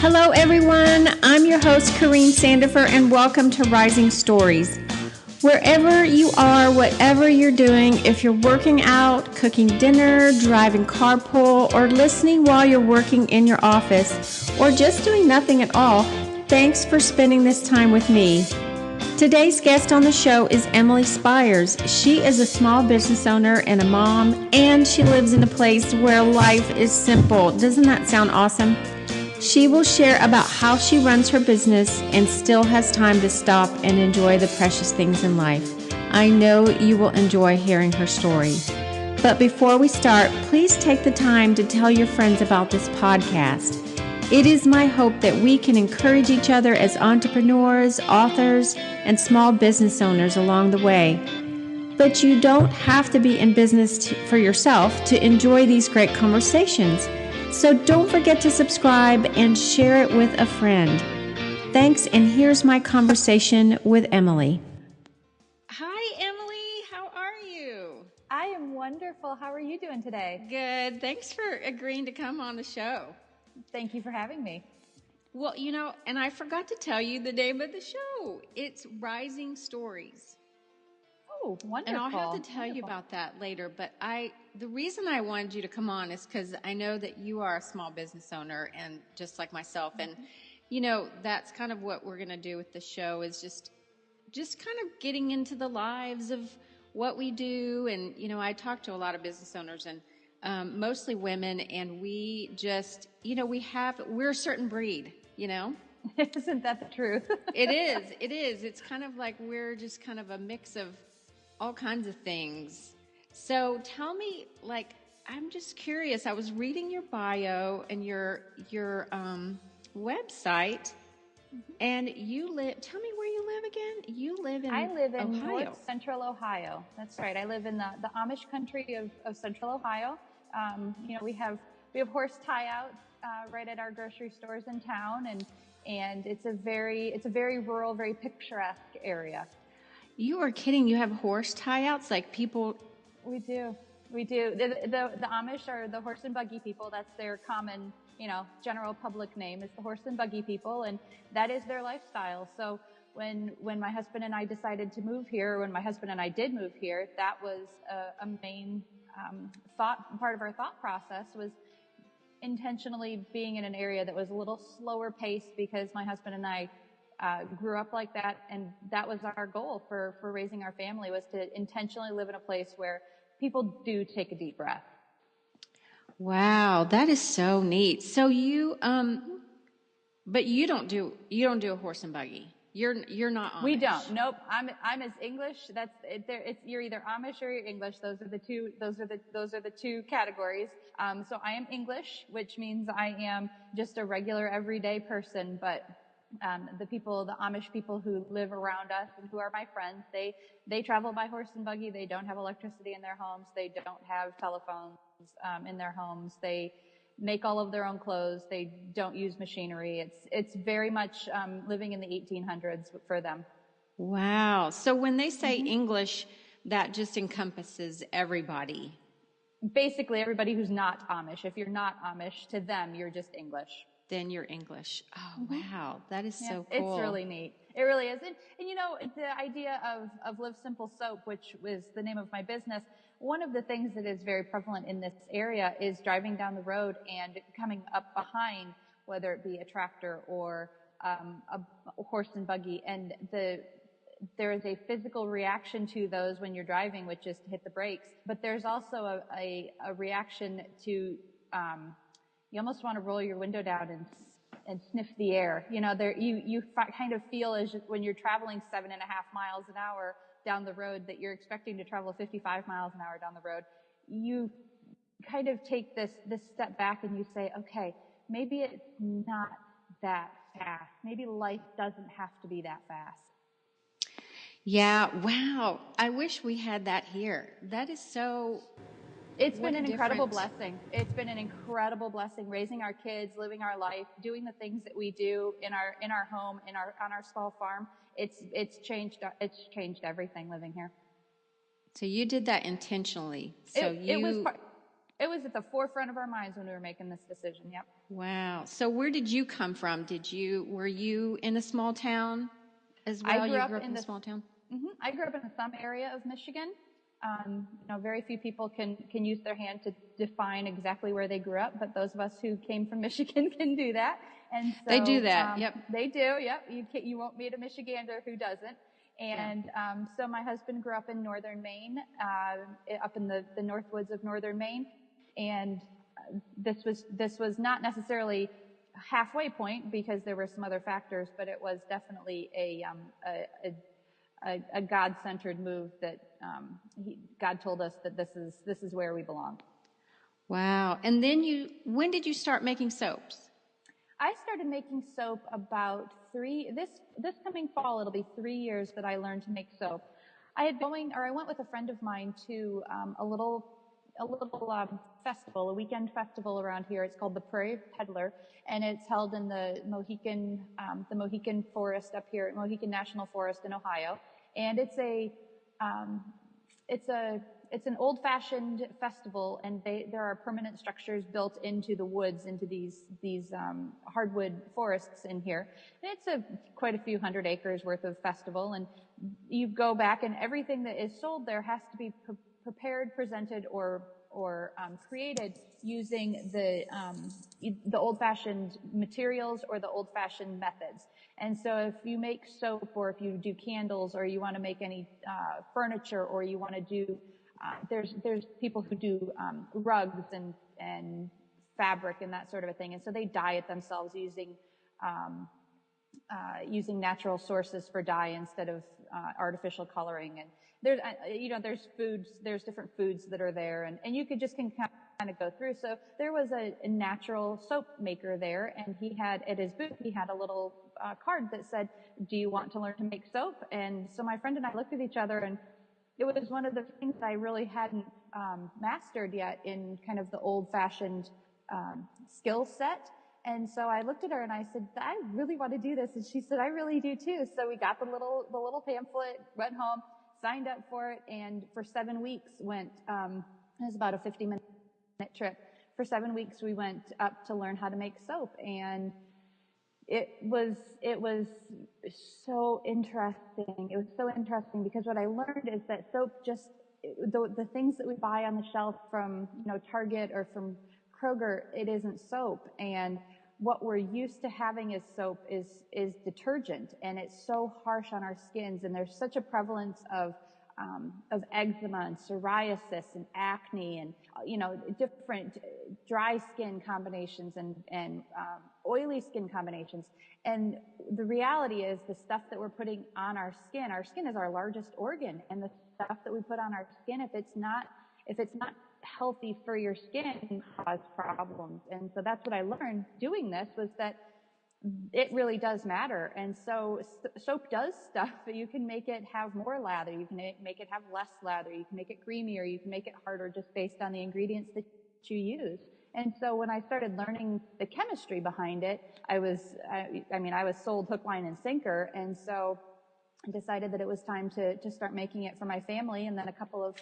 Hello, everyone. I'm your host, Corine Sandifer, and welcome to Rising Stories. Wherever you are, whatever you're doing, if you're working out, cooking dinner, driving carpool, or listening while you're working in your office, or just doing nothing at all, thanks for spending this time with me. Today's guest on the show is Emily Spiers. She is a small business owner and a mom, and she lives in a place where life is simple. Doesn't that sound awesome? She will share about how she runs her business and still has time to stop and enjoy the precious things in life. I know you will enjoy hearing her story. But before we start, please take the time to tell your friends about this podcast. It is my hope that we can encourage each other as entrepreneurs, authors, and small business owners along the way. But you don't have to be in business for yourself to enjoy these great conversations. So don't forget to subscribe and share it with a friend. Thanks, and here's my conversation with Emily. Hi, Emily. How are you? I am wonderful. How are you doing today? Good. Thanks for agreeing to come on the show. Thank you for having me. Well, and I forgot to tell you the name of the show. It's Rising Stories. Oh, wonderful. And I'll have to tell you about that later. But the reason I wanted you to come on is because I know that you are a small business owner, and just like myself. And, that's kind of what we're going to do with the show is just kind of getting into the lives of what we do. And, I talk to a lot of business owners and mostly women, and we just, we're a certain breed, Isn't that the truth? It is. It's kind of like we're just kind of a mix of all kinds of things. So tell me, I'm just curious. I was reading your bio and your website, and you live. Tell me where you live again. You live in. I live in Ohio. North Central Ohio. That's right. I live in the Amish country of Central Ohio. We have horse tie out right at our grocery stores in town, and it's a very rural, very picturesque area. You are kidding. You have horse tie-outs, like people. We do. The Amish are the horse and buggy people. That's their common, general public name is the horse and buggy people, and that is their lifestyle. So when my husband and I decided to move here, when my husband and I did move here, that was a main part of our thought process was intentionally being in an area that was a little slower paced because my husband and I grew up like that, and that was our goal for raising our family, was to intentionally live in a place where people do take a deep breath. Wow, that is so neat. So you, but you don't do a horse and buggy. You're not Amish. We don't. Nope. I'm as English. That's it. You're either Amish or you're English. Those are the two categories. So I am English, which means I am just a regular everyday person, but the Amish people who live around us and who are my friends, they travel by horse and buggy. They don't have electricity in their homes. They don't have telephones in their homes. They make all of their own clothes. They don't use machinery. It's very much living in the 1800s for them. Wow. So when they say English, that just encompasses everybody. Basically, everybody who's not Amish. If you're not Amish, to them, you're just English. Then you're English. Oh, wow. That is so cool. It's really neat. It really is. And the idea of Live Simple Soap, which was the name of my business, one of the things that is very prevalent in this area is driving down the road and coming up behind, whether it be a tractor or a horse and buggy. And there is a physical reaction to those when you're driving, which is to hit the brakes. But there's also a reaction to you almost want to roll your window down and sniff the air. You kind of feel as when you're traveling 7.5 miles an hour down the road that you're expecting to travel 55 miles an hour down the road. You kind of take this step back and you say, okay, maybe it's not that fast. Maybe life doesn't have to be that fast. Yeah. Wow. I wish we had that here. That is so. It's been an incredible blessing. It's been an incredible blessing raising our kids, living our life, doing the things that we do in our home, on our small farm. It's changed everything living here. So you did that intentionally. So it was it was at the forefront of our minds when we were making this decision. Yep. Wow. So where did you come from? Were you in a small town as well? You grew up in a small town? I grew up in some area of Michigan. Very few people can use their hand to define exactly where they grew up, but those of us who came from Michigan can do that. And so they do that. Yep. They do. Yep. You won't meet a Michigander who doesn't. And so my husband grew up in northern Maine, up in the north woods of northern Maine, and this was not necessarily a halfway point because there were some other factors, but it was definitely a God-centered move that God told us that this is where we belong. Wow. And then when did you start making soaps? I started making soap about this coming fall. It'll be 3 years that I learned to make soap. I went with a friend of mine to a little festival, a weekend festival around here. It's called the Prairie Peddler, and it's held in the Mohican Forest up here, Mohican National Forest in Ohio. And it's an old-fashioned festival, and there are permanent structures built into the woods, into these hardwood forests in here. And it's quite a few hundred acres worth of festival, and you go back, and everything that is sold there has to be prepared, presented, or created using the old-fashioned materials or the old-fashioned methods. And so if you make soap, or if you do candles, or you want to make any furniture, or you want to do there's people who do rugs and fabric and that sort of a thing, and so they dye it themselves using natural sources for dye instead of artificial coloring. And there's different foods that are there, and you can kind of go through. So there was a natural soap maker there, and he had at his booth a little card that said, "Do you want to learn to make soap?" And so my friend and I looked at each other, and it was one of the things that I really hadn't mastered yet in kind of the old-fashioned skill set. And so I looked at her and I said, "I really want to do this." And she said, "I really do too." So we got the little pamphlet, went home, signed up for it, and for 7 weeks went. It was about a 50-minute trip. For 7 weeks, we went up to learn how to make soap, and it was so interesting. It was so interesting because what I learned is that soap the things that we buy on the shelf from Target or from Kroger, it isn't soap. And what we're used to having as soap is detergent, and it's so harsh on our skins. And there's such a prevalence of eczema and psoriasis and acne and different dry skin combinations and oily skin combinations. And the reality is the stuff that we're putting on our skin is our largest organ, and the stuff that we put on our skin, if it's not healthy for your skin, can cause problems. And so that's what I learned doing this, was that it really does matter. And so soap does stuff. You can make it have more lather. You can make it have less lather. You can make it creamier. You can make it harder just based on the ingredients that you use. And so when I started learning the chemistry behind it, I was sold hook, line, and sinker. And so I decided that it was time to start making it for my family. And then a couple of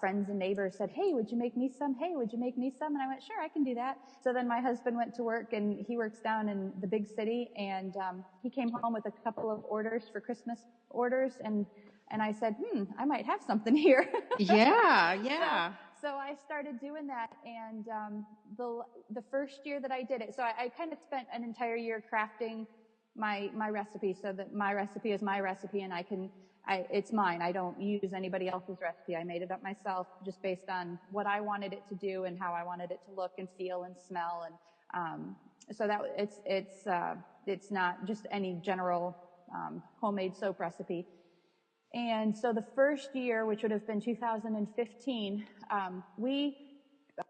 friends and neighbors said, "Hey, would you make me some? Hey, would you make me some?" And I went, "Sure, I can do that." So then my husband went to work, and he works down in the big city, and he came home with a couple of orders for Christmas orders, and I said, I might have something here. Yeah. So I started doing that, and the first year that I did it, so I kind of spent an entire year crafting my recipe, so that my recipe is my recipe, and it's mine. I don't use anybody else's recipe. I made it up myself just based on what I wanted it to do and how I wanted it to look and feel and smell. And so that it's not just any general homemade soap recipe. And so the first year, which would have been 2015,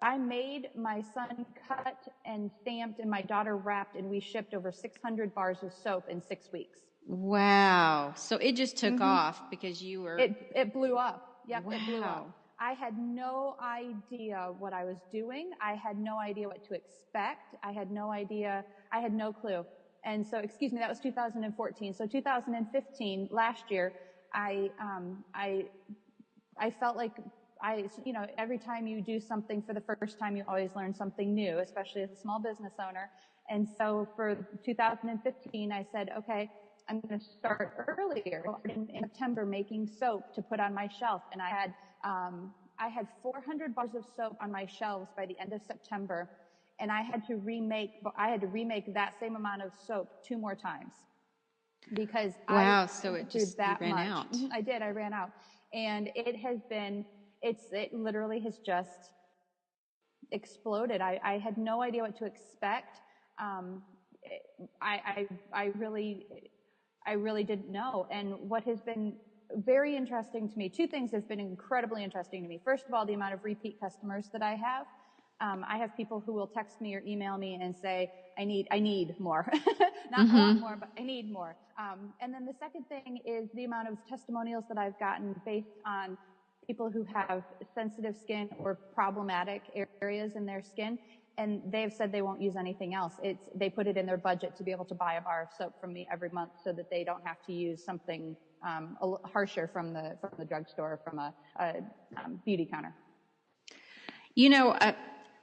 I made, my son cut and stamped, and my daughter wrapped, and we shipped over 600 bars of soap in 6 weeks. Wow. So it just took off because you were... It blew up. Yep, wow. It blew up. I had no idea what I was doing. I had no idea what to expect. I had no clue. And so, excuse me, that was 2014. So 2015, last year, I felt like every time you do something for the first time, you always learn something new, especially as a small business owner. And so for 2015, I said, okay, I'm going to start earlier in September making soap to put on my shelf. And I had 400 bars of soap on my shelves by the end of September. And I had to remake that same amount of soap 2 more times because So it did that you ran much. out. I ran out. And it literally has just exploded. I had no idea what to expect. I really didn't know. And what has been very interesting to me, 2 things have been incredibly interesting to me. First of all, the amount of repeat customers that I have. I have people who will text me or email me and say, I need more. Not a lot more, but I need more. And then the second thing is the amount of testimonials that I've gotten based on people who have sensitive skin or problematic areas in their skin. And they've said they won't use anything else. They put it in their budget to be able to buy a bar of soap from me every month so that they don't have to use something harsher from the drugstore or from a beauty counter.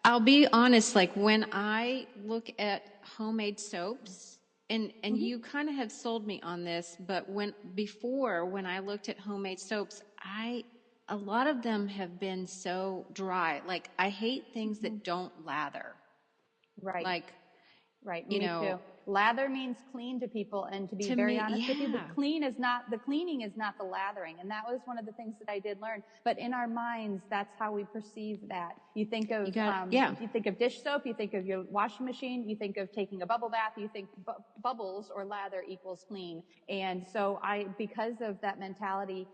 I'll be honest, like when I look at homemade soaps, and you kind of have sold me on this, but when I looked at homemade soaps, a lot of them have been so dry. Like I hate things that don't lather. Right. Right. Me too. Lather means clean to people, and to be very honest with you, the cleaning is not the lathering. And that was one of the things that I did learn. But in our minds, that's how we perceive that. You think of, you think of dish soap, you think of your washing machine, you think of taking a bubble bath, you think bubbles or lather equals clean. And so because of that mentality,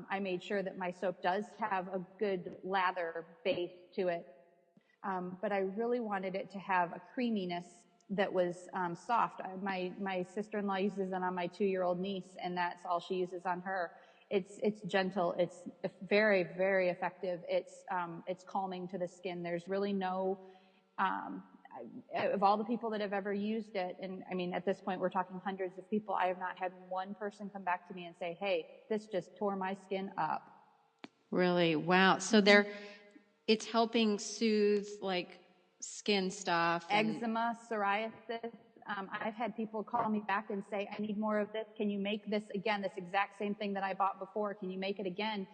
I made sure that my soap does have a good lather base to it. But I really wanted it to have a creaminess that was soft. My sister-in-law uses it on my 2-year-old niece, and that's all she uses on her. It's gentle. It's very, very effective. It's calming to the skin. There's really no, of all the people that have ever used it, and I mean, at this point, we're talking hundreds of people, I have not had one person come back to me and say, hey, this just tore my skin up. Really? Wow. So it's helping soothe like skin stuff. Eczema, psoriasis. I've had people call me back and say, I need more of this. Can you make this again? This exact same thing that I bought before. Can you make it again?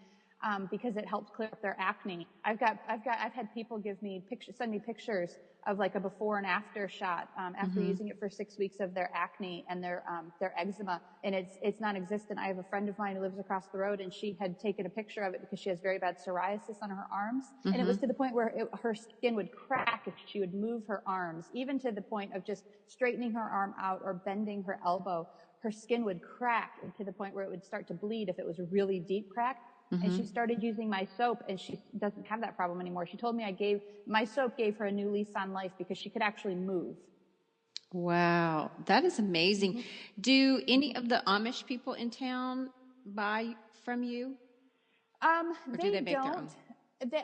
Because it helps clear up their acne. I've had people send me pictures of like a before and after shot, after using it for 6 weeks of their acne and their eczema. And it's non-existent. I have a friend of mine who lives across the road, and she had taken a picture of it because she has very bad psoriasis on her arms. And it was to the point where her skin would crack if she would move her arms, even to the point of just straightening her arm out or bending her elbow. Her skin would crack to the point where it would start to bleed if it was a really deep crack. And she started using my soap, and she doesn't have that problem anymore. She told me my soap gave her a new lease on life because she could actually move. Wow, that is amazing. Do any of the Amish people in town buy from you? Or do they make their own?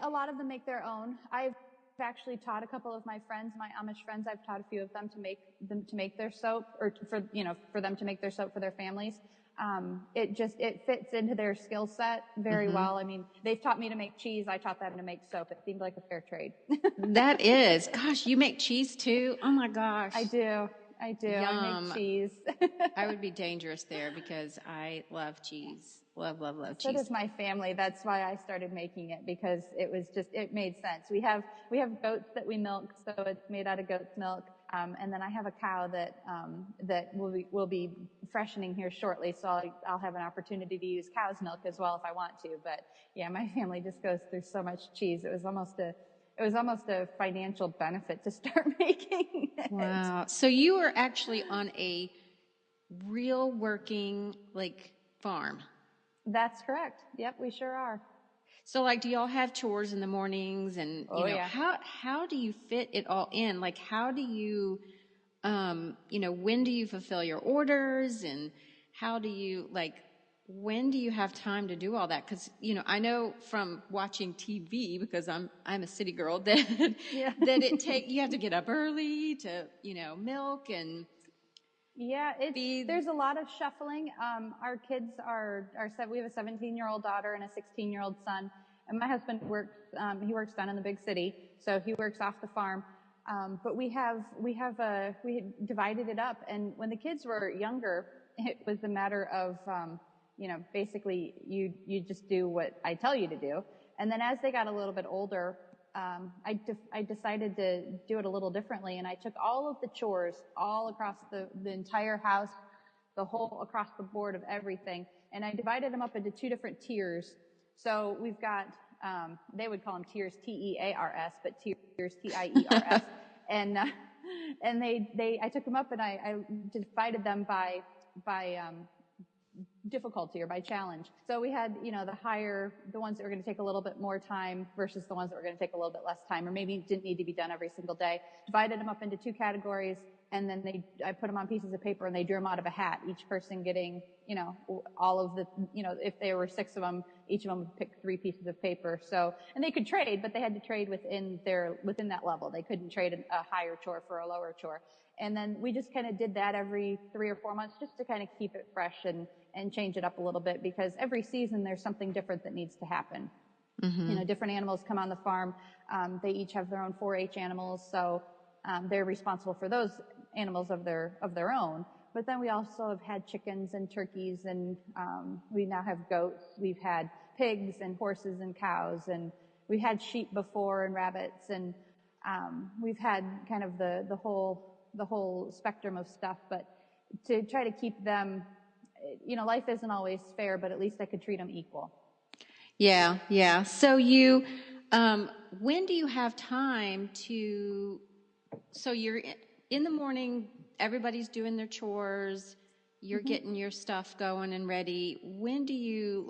A lot of them make their own. I've actually taught a couple of my friends, my Amish friends. I've taught a few of them to make their soap, or for them to make their soap for their families. It fits into their skill set very well. I mean, they've taught me to make cheese. I taught them to make soap. It seemed like a fair trade. That is. Gosh, you make cheese too? Oh my gosh. I do. Yum. I make cheese. I would be dangerous there because I love cheese. Love cheese. So does my family. That's why I started making it, because it made sense. We have goats that we milk, so it's made out of goat's milk. And then I have a cow that will be freshening here shortly, so I'll have an opportunity to use cow's milk as well if I want to. But yeah, my family just goes through so much cheese. It was almost a financial benefit to start making it. Wow. So you are actually on a real working farm. That's correct. Yep, we sure are. So do y'all have chores in the mornings, and how do you fit it all in? Like how do you when do you fulfill your orders, and how do you when do you have time to do all that? Because I know from watching TV, because I'm a city girl, that you have to get up early to milk and there's a lot of shuffling. Our kids we have a 17-year-old daughter and a 16-year-old son, And my husband works, he works down in the big city, so he works off the farm. But we divided it up. And when the kids were younger, it was a matter of, basically you just do what I tell you to do. And then as they got a little bit older, I decided to do it a little differently. And I took all of the chores all across the entire house, the whole across the board of everything. And I divided them up into 2 different tiers. So we've got, they would call them tiers, T-E-A-R-S, but tiers, T-I-E-R-S. And I took them up and I divided them by difficulty or by challenge. So we had, the ones that were going to take a little bit more time versus the ones that were going to take a little bit less time, or maybe didn't need to be done every single day. Divided them up into 2 categories, and then I put them on pieces of paper and they drew them out of a hat, each person getting, all of the, if there were 6 of them, each of them would pick 3 pieces of paper. So, and they could trade, but they had to trade within that level. They couldn't trade a higher chore for a lower chore. And then we just kind of did that every 3 or 4 months just to kind of keep it fresh and change it up a little bit, because every season there's something different that needs to happen. Mm-hmm. Different animals come on the farm. They each have their own 4-H animals, so they're responsible for those animals of their own. But then we also have had chickens and turkeys, and we now have goats. We've had pigs and horses and cows, and we had sheep before and rabbits, and we've had kind of the whole spectrum of stuff. But to try to keep them, life isn't always fair, but at least I could treat them equal. Yeah. So you, when do you have time to? So you're in the morning, everybody's doing their chores, you're mm-hmm. getting your stuff going and ready. When do you,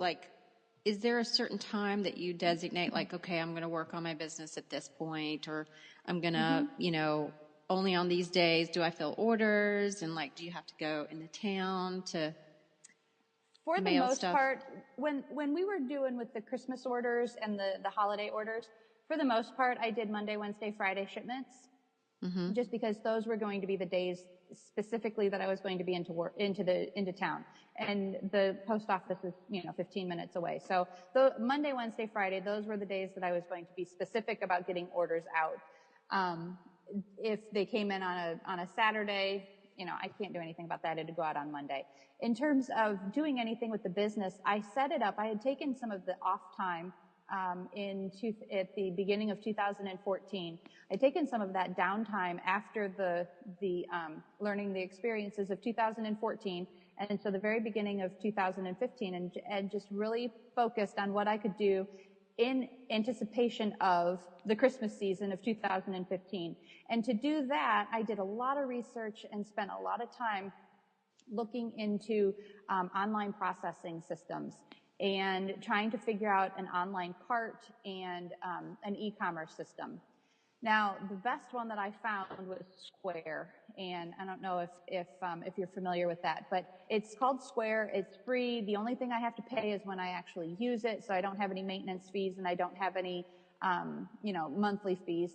is there a certain time that you designate, okay, I'm going to work on my business at this point, or I'm going to, mm-hmm. Only on these days do I fill orders, and do you have to go into town to For mail the most stuff? part, when we were doing with the Christmas orders and the holiday orders, for the most part, I did Monday, Wednesday, Friday shipments. Mm-hmm. Just because those were going to be the days specifically that I was going to be into town, and the post office is 15 minutes away. So Monday, Wednesday, Friday, those were the days that I was going to be specific about getting orders out. If they came in on a Saturday, I can't do anything about that. It'd go out on Monday. In terms of doing anything with the business, I set it up. I had taken some of the off time at the beginning of 2014. I'd taken some of that downtime after the learning the experiences of 2014, and so the very beginning of 2015, and just really focused on what I could do in anticipation of the Christmas season of 2015. And to do that, I did a lot of research and spent a lot of time looking into online processing systems and trying to figure out an online cart and an e-commerce system. Now, the best one that I found was Square, and I don't know if you're familiar with that, but it's called Square. It's free. The only thing I have to pay is when I actually use it, so I don't have any maintenance fees and I don't have any monthly fees.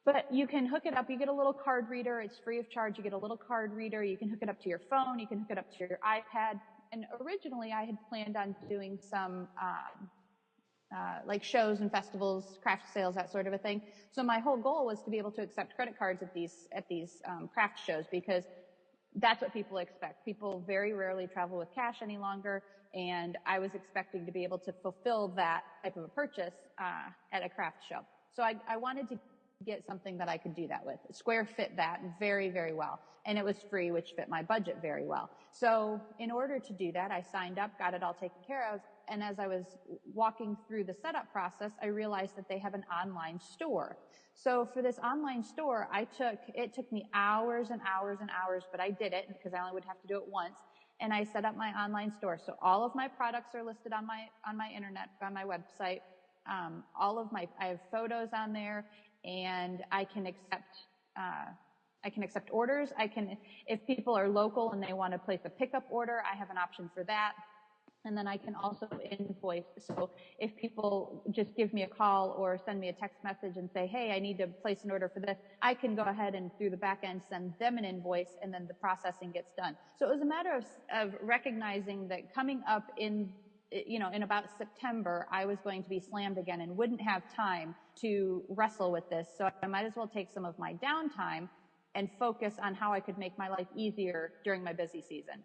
But you can hook it up. You get a little card reader. It's free of charge. You get a little card reader. You can hook it up to your phone. You can hook it up to your iPad. And originally, I had planned on doing some shows and festivals, craft sales, that sort of a thing. So my whole goal was to be able to accept credit cards at these craft shows, because that's what people expect. People very rarely travel with cash any longer, and I was expecting to be able to fulfill that type of a purchase at a craft show. So I wanted to get something that I could do that with. Square fit that very, very well, and it was free, which fit my budget very well. So in order to do that, I signed up, got it all taken care of, and as I was walking through the setup process, I realized that they have an online store. So for this online store, it took me hours and hours and hours, but I did it because I only would have to do it once, and I set up my online store. So all of my products are listed on my internet, on my website. I have photos on there, and I can accept orders. If people are local and they want to place a pickup order, I have an option for that. And then I can also invoice. So if people just give me a call or send me a text message and say, hey, I need to place an order for this, I can go ahead and through the back end send them an invoice, and then the processing gets done. So it was a matter of recognizing that coming up in in about September, I was going to be slammed again and wouldn't have time to wrestle with this. So I might as well take some of my downtime and focus on how I could make my life easier during my busy season,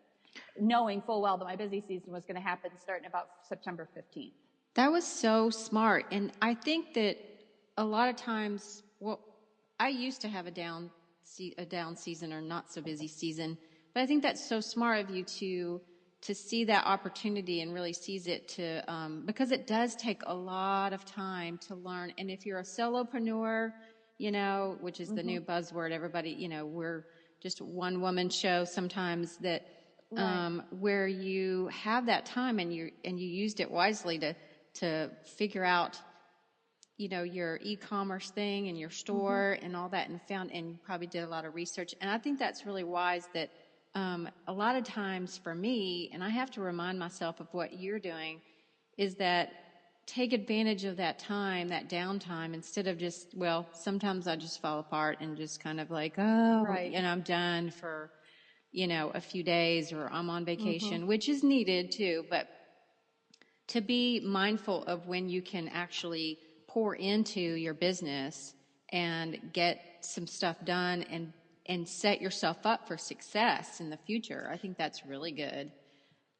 knowing full well that my busy season was going to happen starting about September 15th. That was so smart. And I think that a lot of times, well, I used to have a down season or not so busy season, but I think that's so smart of you to see that opportunity and really seize it because it does take a lot of time to learn. And if you're a solopreneur, which is the new buzzword, everybody, we're just one woman show sometimes that, Right. where you have that time and you used it wisely to figure out, your e-commerce thing and your store and all that, and you probably did a lot of research. And I think that's really wise that, a lot of times for me, and I have to remind myself of what you're doing, is that take advantage of that time, that downtime, instead of sometimes I just fall apart and just kind of like, Right. I'm done for, a few days, or I'm on vacation, which is needed too, but to be mindful of when you can actually pour into your business and get some stuff done and set yourself up for success in the future. I think that's really good.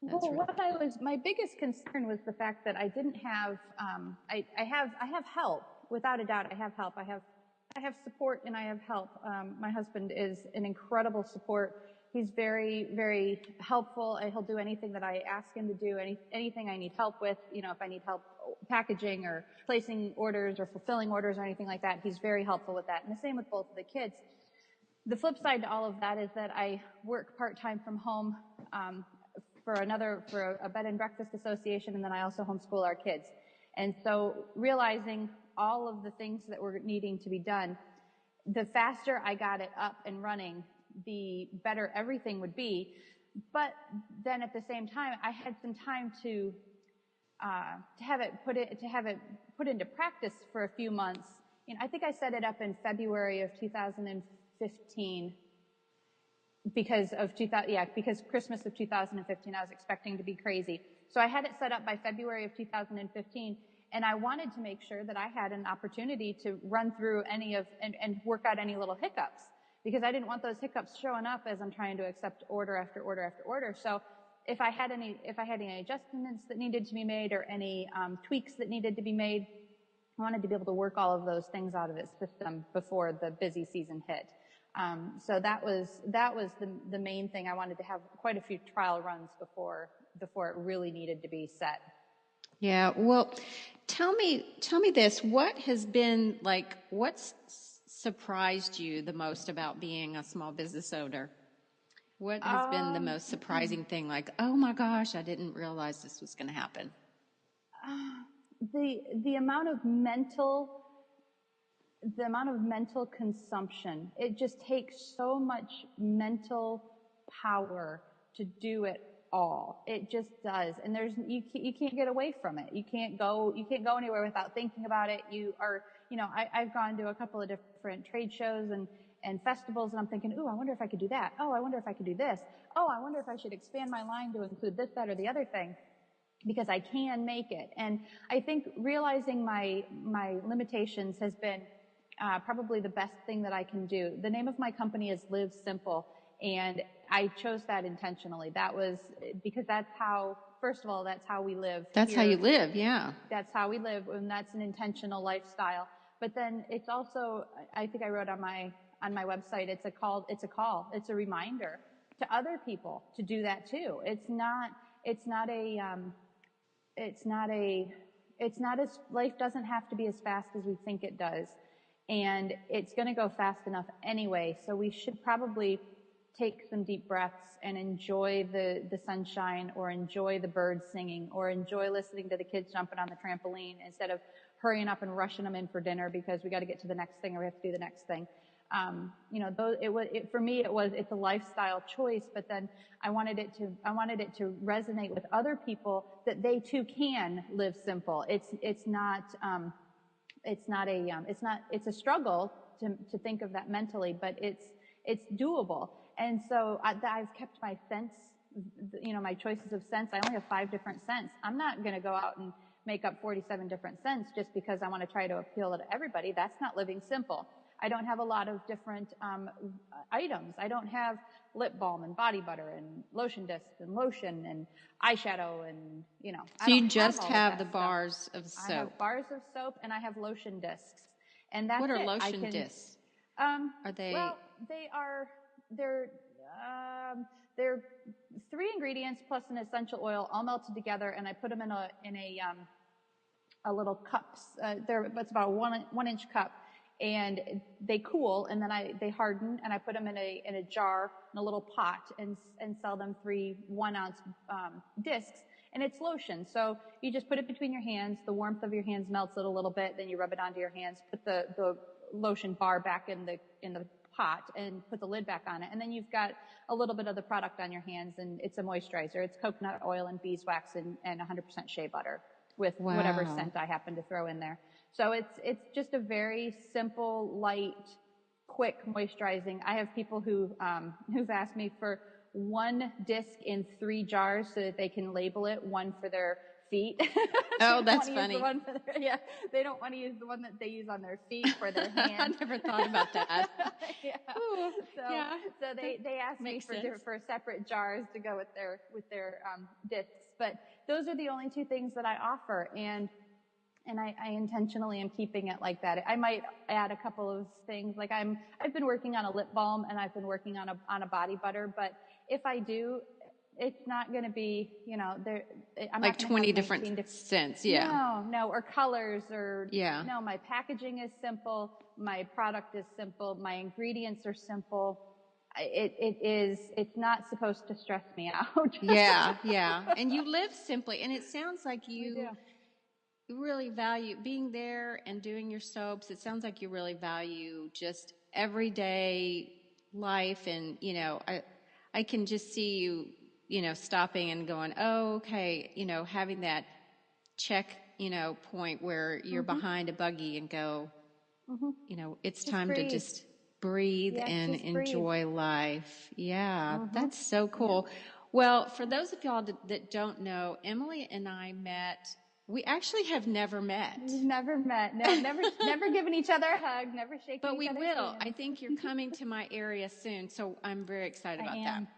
My biggest concern was the fact that I didn't have, I have help, without a doubt. I have help. I have support and I have help. My husband is an incredible support. He's very, very helpful. He'll do anything that I ask him to do, anything I need help with, if I need help packaging or placing orders or fulfilling orders or anything like that. He's very helpful with that. And the same with both of the kids. The flip side to all of that is that I work part-time from home, for a bed and breakfast association, and then I also homeschool our kids. And so realizing all of the things that were needing to be done, the faster I got it up and running, the better everything would be. But then at the same time, I had some time to have it put into practice for a few months. I think I set it up in February of 2015. Because Christmas of 2015, I was expecting to be crazy. So I had it set up by February of 2015, and I wanted to make sure that I had an opportunity to run through and work out any little hiccups, because I didn't want those hiccups showing up as I'm trying to accept order after order after order. So if I had any adjustments that needed to be made or any tweaks that needed to be made, I wanted to be able to work all of those things out of its system before the busy season hit. So that was the main thing. I wanted to have quite a few trial runs before it really needed to be set. Yeah. Well, tell me this. What has been what's surprised you the most about being a small business owner? What has been the most surprising thing? Like, oh my gosh, I didn't realize this was going to happen. The amount of mental consumption. It just takes so much mental power to do it all. It just does. And you can't get away from it. You can't go anywhere without thinking about it. I've gone to a couple of different trade shows and festivals, and I'm thinking, ooh, I wonder if I could do that. Oh, I wonder if I could do this. Oh, I wonder if I should expand my line to include this, that, or the other thing, because I can make it. And I think realizing my limitations has been probably the best thing that I can do. The name of my company is Live Simple, and I chose that intentionally. That was because first of all, that's how we live. That's here. How you live, yeah. That's how we live, and that's an intentional lifestyle. But then it's also, I think I wrote on my website, it's a call, it's a reminder to other people to do that too. Life doesn't have to be as fast as we think it does. And it's going to go fast enough anyway. So we should probably take some deep breaths and enjoy the sunshine, or enjoy the birds singing, or enjoy listening to the kids jumping on the trampoline, instead of hurrying up and rushing them in for dinner because we got to get to the next thing or we have to do the next thing. For me, it's a lifestyle choice, but then I wanted it to resonate with other people, that they too can live simple. It's a struggle to think of that mentally, but it's doable. And so I've kept my fence my choices of scents. I only have 5 different scents. I'm not going to go out and make up 47 different scents just because I want to try to appeal to everybody. That's not living simple. I don't have a lot of different items. I don't have lip balm and body butter and lotion discs and lotion and eyeshadow and, So you just have the bars of soap. I have bars of soap and I have lotion discs. And that's it. What are lotion discs? Are they? Well, they're 3 ingredients plus an essential oil all melted together, and I put them in a little cups. It's about a 1 inch cup, and they cool, and then they harden, and I put them in a jar in a little pot and sell them 3 1-ounce discs. And it's lotion, so you just put it between your hands. The warmth of your hands melts it a little bit. Then you rub it onto your hands. Put the lotion bar back in the pot and put the lid back on it. And then you've got a little bit of the product on your hands, and it's a moisturizer. It's coconut oil and beeswax and 100% shea butter with whatever scent I happen to throw in there. So it's just a very simple, light, quick moisturizing. I have people who've asked me for 1 disc in 3 jars so that they can label it, one for their feet. Oh, that's funny. They don't want to use the one that they use on their feet for their hands. I never thought about that. Ooh, so they ask me for separate jars to go with their discs. But those are the only 2 things that I offer, and I intentionally am keeping it like that. I might add a couple of things, like I've been working on a lip balm and I've been working on a body butter, but if I do, it's not going to be, I'm like 20 different scents. Yeah. No, or colors or, yeah. No, my packaging is simple. My product is simple. My ingredients are simple. It's not supposed to stress me out. Yeah. And you live simply, and it sounds like you really value being there and doing your soaps. It sounds like you really value just everyday life. And, I can just see you, stopping and going, oh, okay, having that check, point where you're behind a buggy and go, it's just time to just breathe and enjoy life. Yeah, that's so cool. Yeah. Well, for those of y'all that don't know, Emily and I met. We actually have never met. We've never met. No, never given each other a hug, never shaken each other's hand. But we will. I think you're coming to my area soon, so I'm very excited about that.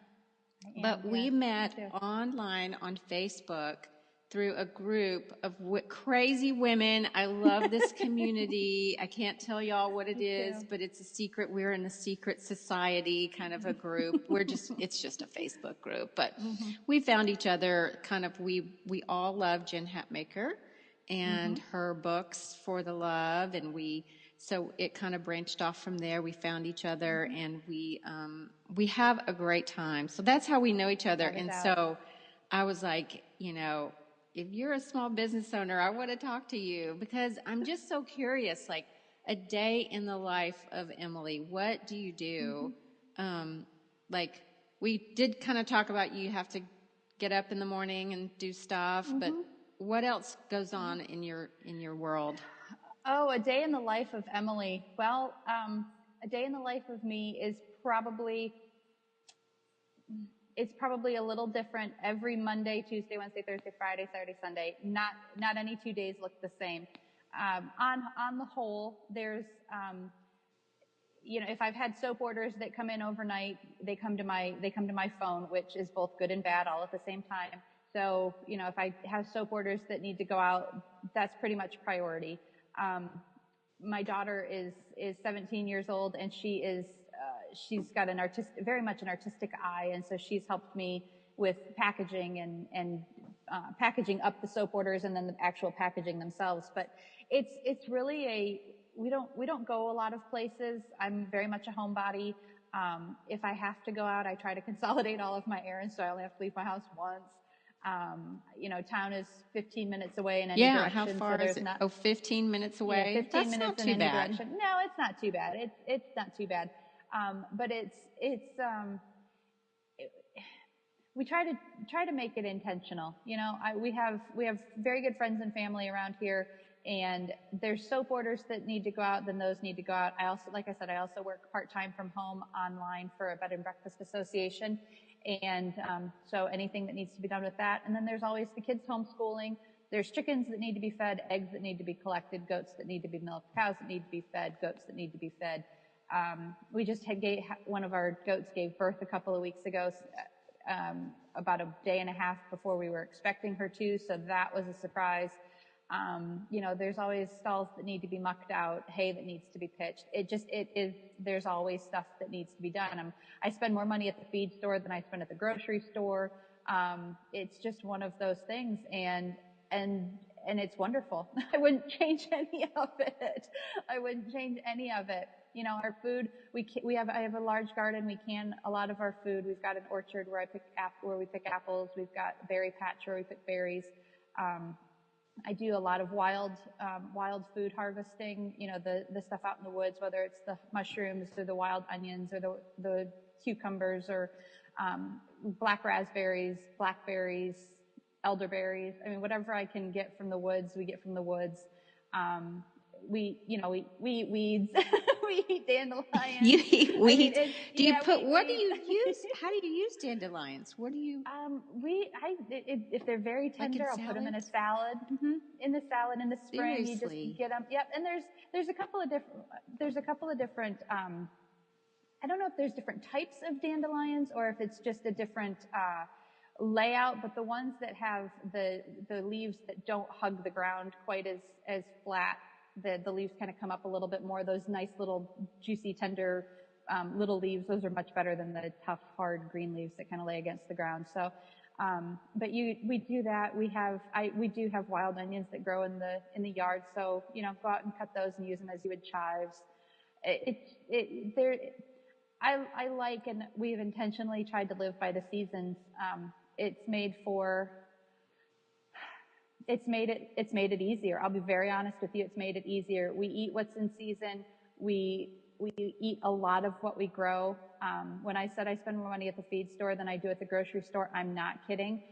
But we met online on Facebook through a group of crazy women. I love this community. I can't tell y'all what it is, but it's a secret. We're in a secret society kind of a group. It's just a Facebook group, but we found each other we all love Jen Hatmaker and her books For the Love. And so it kind of branched off from there. We found each other and we have a great time. So that's how we know each other. And so I was like, if you're a small business owner, I want to talk to you because I'm just so curious, like a day in the life of Emily. What do you do? Like we did kind of talk about you have to get up in the morning and do stuff, but what else goes on in your world? Oh, a day in the life of Emily. Well, a day in the life of me is probably a little different every Monday, Tuesday, Wednesday, Thursday, Friday, Saturday, Sunday. Not any 2 days look the same. On the whole, there's, if I've had soap orders that come in overnight, they come to my phone, which is both good and bad all at the same time. So, if I have soap orders that need to go out, that's pretty much priority. My daughter is 17 years old, and she's got very much an artistic eye, and so she's helped me with packaging and packaging up the soap orders and then the actual packaging themselves. But it's really we don't go a lot of places. I'm very much a homebody. If I have to go out, I try to consolidate all of my errands, so I only have to leave my house once. Town is 15 minutes away in any direction. How far is it? 15 minutes away? Yeah, 15 minutes in any direction. No, it's not too bad. It's not too bad. But we try to make it intentional. We have very good friends and family around here, and there's soap orders that need to go out, then those need to go out. I also, like I said, I also work part-time from home online for a bed and breakfast association. And so anything that needs to be done with that. And then there's always the kids homeschooling. There's chickens that need to be fed, eggs that need to be collected, goats that need to be milked, cows that need to be fed, goats that need to be fed. We just had one of our goats gave birth a couple of weeks ago, about a day and a half before we were expecting her to. So that was a surprise. There's always stalls that need to be mucked out, hay that needs to be pitched. There's always stuff that needs to be done. I spend more money at the feed store than I spend at the grocery store. It's just one of those things. And it's wonderful. I wouldn't change any of it. I wouldn't change any of it. Our food, I have a large garden. We can a lot of our food. We've got an orchard where we pick apples. We've got a berry patch where we pick berries. I do a lot of wild food harvesting, the stuff out in the woods, whether it's the mushrooms or the wild onions or the cucumbers or, black raspberries, blackberries, elderberries. I mean, whatever I can get from the woods, we get from the woods. We eat weeds. We eat dandelions. You eat weeds. What do you use? How do you use dandelions? What do you? If they're very tender, I'll put them in a salad. Mm-hmm. In the salad in the spring, Seriously? You just get them. Yep. And there's a couple of different. I don't know if there's different types of dandelions or if it's just a different layout, but the ones that have the leaves that don't hug the ground quite as flat, the leaves kind of come up a little bit more. Those nice little juicy, tender little leaves, those are much better than the tough, hard green leaves that kind of lay against the ground. So, but we do that. We do have wild onions that grow in the yard. So, go out and cut those and use them as you would chives. I like, and we've intentionally tried to live by the seasons. It's made it easier. I'll be very honest with you. It's made it easier. We eat what's in season. We eat a lot of what we grow. When I said I spend more money at the feed store than I do at the grocery store, I'm not kidding.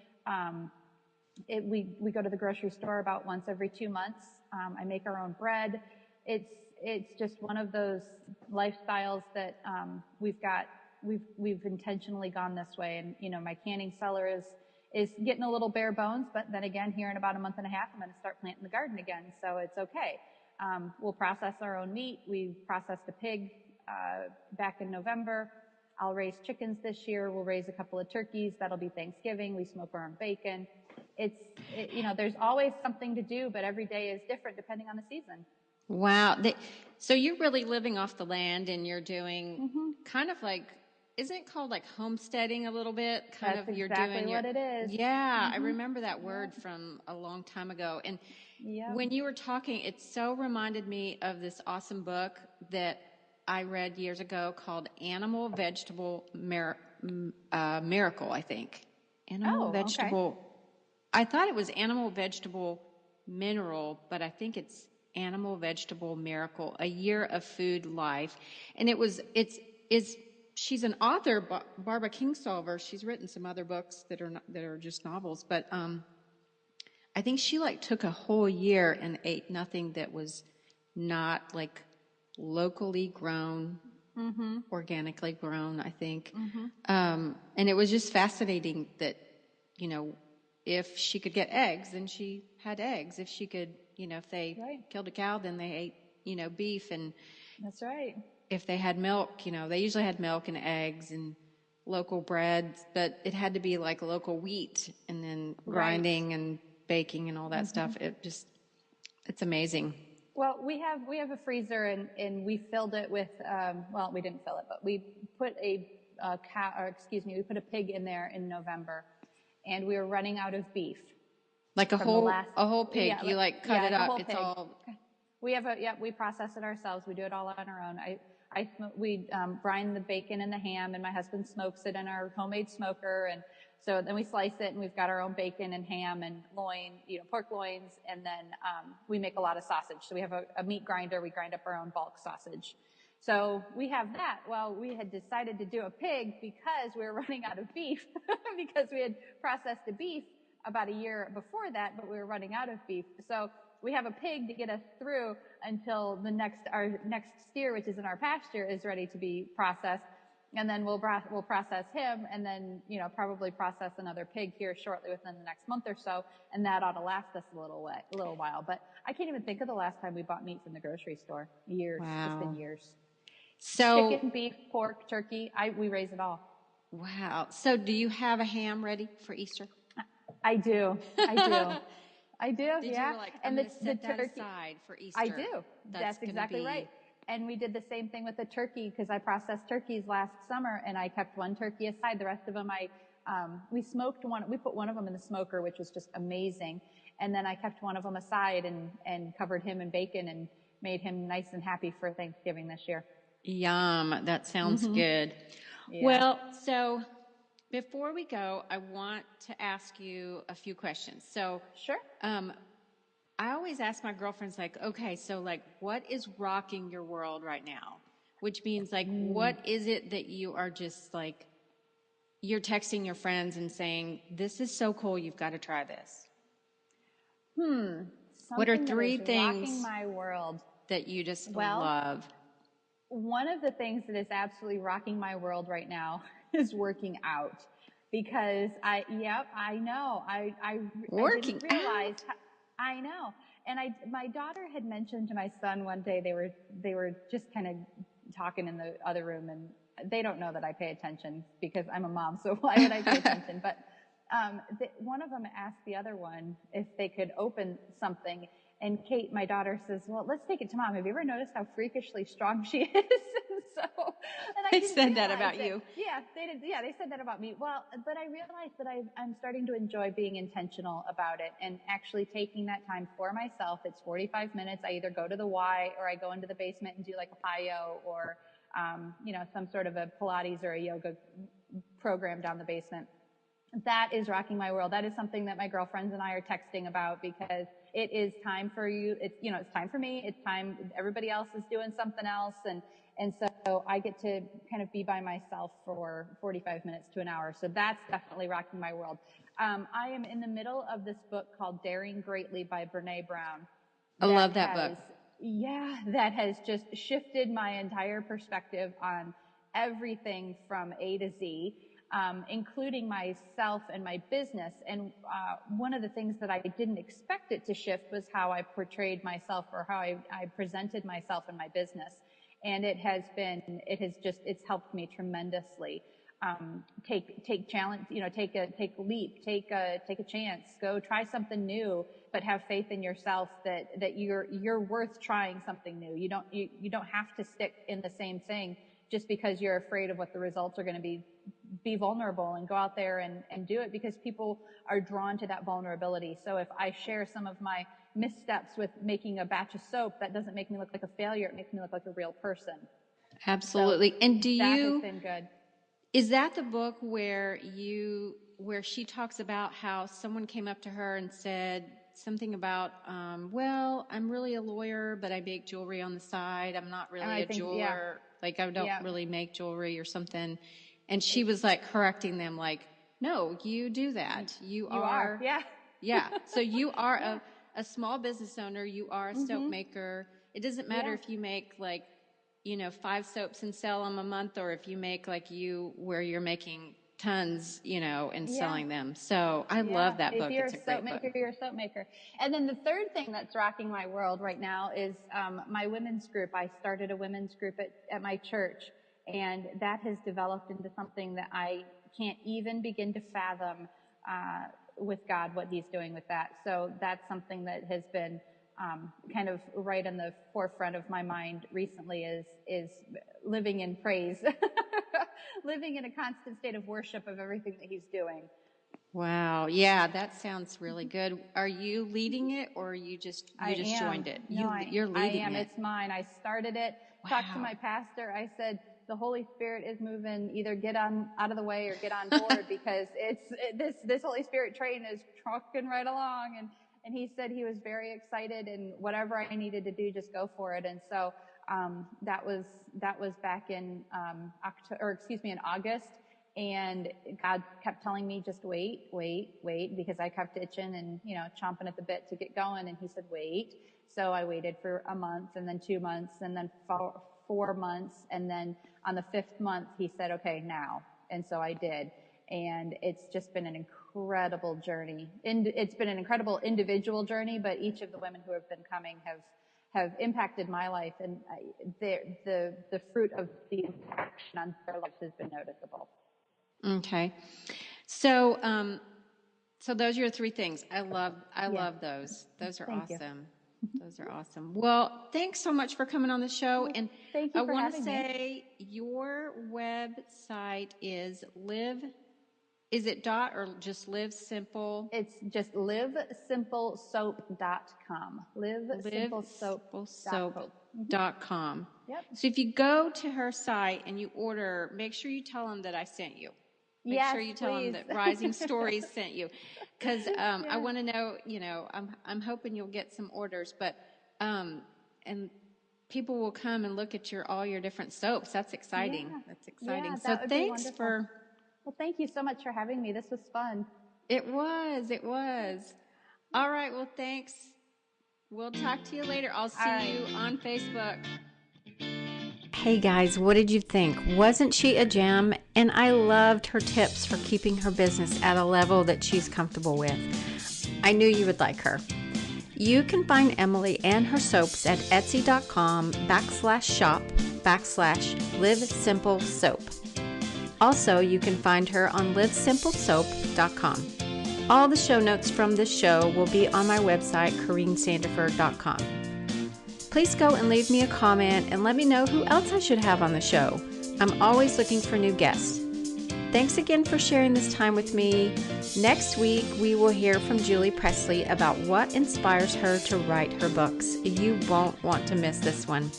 We go to the grocery store about once every 2 months. I make our own bread. It's just one of those lifestyles that we've intentionally gone this way. And my canning cellar is getting a little bare bones, but then again, here in about a month and a half, I'm going to start planting the garden again, so it's okay. We'll process our own meat. We processed a pig back in November. I'll raise chickens this year. We'll raise a couple of turkeys. That'll be Thanksgiving. We smoke our own bacon. There's always something to do, but every day is different depending on the season. Wow. So you're really living off the land, and you're doing kind of like, isn't it called like homesteading a little bit? That's exactly what it is. Yeah, I remember that word from a long time ago. And when you were talking, it so reminded me of this awesome book that I read years ago called Animal Vegetable Miracle, I think. Animal Vegetable. Okay. I thought it was Animal Vegetable Mineral, but I think it's Animal Vegetable Miracle, A Year of Food Life. And she's an author, Barbara Kingsolver. She's written some other books that are just novels, but I think she took a whole year and ate nothing that was not locally grown, organically grown, I think. And it was just fascinating that, if she could get eggs, then she had eggs. If she could, if they killed a cow, then they ate, beef. And that's right. If they had milk, they usually had milk and eggs and local breads, but it had to be local wheat, and then grinding and baking and all that stuff. It's amazing. Well, we have a freezer, and we filled it with, we didn't fill it, but we put we put a pig in there in November, and we were running out of beef. Like a whole pig. Yeah, you cut it up. It's pig. all. We process it ourselves. We do it all on our own. We brine the bacon and the ham, and my husband smokes it in our homemade smoker, and so then we slice it, and we've got our own bacon and ham and loin, pork loins, and then we make a lot of sausage. So we have a meat grinder. We grind up our own bulk sausage. So we have that. Well, we had decided to do a pig because we were running out of beef because we had processed the beef about a year before that, but we were running out of beef. So we have a pig to get us through until our next steer, which is in our pasture, is ready to be processed. and then we'll process him, and then, you know, probably process another pig here shortly within the next month or so, and that ought to last us a little while. But I can't even think of the last time we bought meat from the grocery store. Years. Wow. It's been years. So chicken, beef, pork, turkey, we raise it all. Wow. So do you have a ham ready for Easter? I do. Did yeah. you I'm going to set that aside for Easter? I do. That's exactly right. And we did the same thing with the turkey, because I processed turkeys last summer, and I kept one turkey aside. The rest of them, we smoked one. We put one of them in the smoker, which was just amazing. And then I kept one of them aside and covered him in bacon and made him nice and happy for Thanksgiving this year. Yum. That sounds good. Yeah. Well, so before we go, I want to ask you a few questions. So, sure. I always ask my girlfriends, like, okay, so like, what is rocking your world right now? Which means, like, what is it that you are just like, you're texting your friends and saying, this is so cool, you've got to try this? What are 3 things rocking my world that you just love? One of the things that is absolutely rocking my world right now is working out, because I know. I didn't realize. I know. And my daughter had mentioned to my son one day, they were just kind of talking in the other room, and they don't know that I pay attention because I'm a mom. So why would I pay attention? But, one of them asked the other one if they could open something. And Kate, my daughter, says, well, let's take it to Mom. Have you ever noticed how freakishly strong she is? And they said that about you. Yeah, they did. Yeah, they said that about me. Well, but I realized that I'm starting to enjoy being intentional about it and actually taking that time for myself. It's 45 minutes. I either go to the Y, or I go into the basement and do like a PiYo, or, some sort of a Pilates or a yoga program down the basement. That is rocking my world. That is something that my girlfriends and I are texting about, because it is time for you. It's time for me. It's time. Everybody else is doing something else. And so I get to kind of be by myself for 45 minutes to an hour. So that's definitely rocking my world. I am in the middle of this book called Daring Greatly by Brene Brown. I love that book. Yeah, that has just shifted my entire perspective on everything from A to Z. Including myself and my business. And one of the things that I didn't expect it to shift was how I portrayed myself, or how I presented myself in my business. And it's helped me tremendously. Take challenge, take a leap, take a chance, go try something new, but have faith in yourself that you're worth trying something new. You don't have to stick in the same thing just because you're afraid of what the results are going to be. Be vulnerable and go out there and do it, because people are drawn to that vulnerability. So if I share some of my missteps with making a batch of soap, that doesn't make me look like a failure. It makes me look like a real person. Absolutely. So and that has been good. Is that the book where she talks about how someone came up to her and said something about, well, I'm really a lawyer, but I make jewelry on the side. I'm not really a jeweler. Yeah. Like, I don't really make jewelry or something. And she was like correcting them, like, no, you do that. You are. Yeah. Yeah. So you are a small business owner. You are a soap maker. It doesn't matter if you make 5 soaps and sell them a month, or if you make where you're making tons, and selling them. So I love that book. It's a great book. If you're a soap maker. And then the third thing that's rocking my world right now is my women's group. I started a women's group at my church, and that has developed into something that I can't even begin to fathom with God, what He's doing with that. So that's something that has been kind of right in the forefront of my mind recently, is living in praise, living in a constant state of worship of everything that He's doing. Wow. Yeah, that sounds really good. Are you leading it, or you just joined it? You're leading it. I am. It's mine. I started it. Wow. Talked to my pastor. I said, the Holy Spirit is moving. Either get out of the way or get on board, because this Holy Spirit train is trucking right along. And he said he was very excited, and whatever I needed to do, just go for it. And so that was back in in August. And God kept telling me, just wait, because I kept itching and chomping at the bit to get going. And He said, wait. So I waited for a month, and then 2 months, and then 4 months. And then on the 5th month, he said, okay, now. And so I did. And it's just been an incredible journey. It's been an incredible individual journey, but each of the women who have been coming have impacted my life, and the fruit of the impact on their lives has been noticeable. Okay. So, so those are your 3 things. I love those. Those are awesome. Those are awesome. Well, thanks so much for coming on the show. And thank you I for want to having say me. Your website is is it dot or just Live Simple? It's just livesimplesoap.com. Livesimplesoap.com. Yep. So if you go to her site and you order, make sure you tell them that I sent you. Make sure you tell them that Rising Stories sent you, because I want to know. I'm hoping you'll get some orders, but and people will come and look at all your different soaps. That's exciting. Yeah. That's exciting. Yeah, so thanks for. Well, thank you so much for having me. This was fun. It was. All right. Well, thanks. We'll talk to you later. I'll see you on Facebook. Hey guys, what did you think? Wasn't she a gem? And I loved her tips for keeping her business at a level that she's comfortable with. I knew you would like her. You can find Emily and her soaps at etsy.com/shop/livesimplesoap. Also, you can find her on livesimplesoap.com. All the show notes from this show will be on my website, CorineSandifer.com. Please go and leave me a comment and let me know who else I should have on the show. I'm always looking for new guests. Thanks again for sharing this time with me. Next week, we will hear from Julie Presley about what inspires her to write her books. You won't want to miss this one.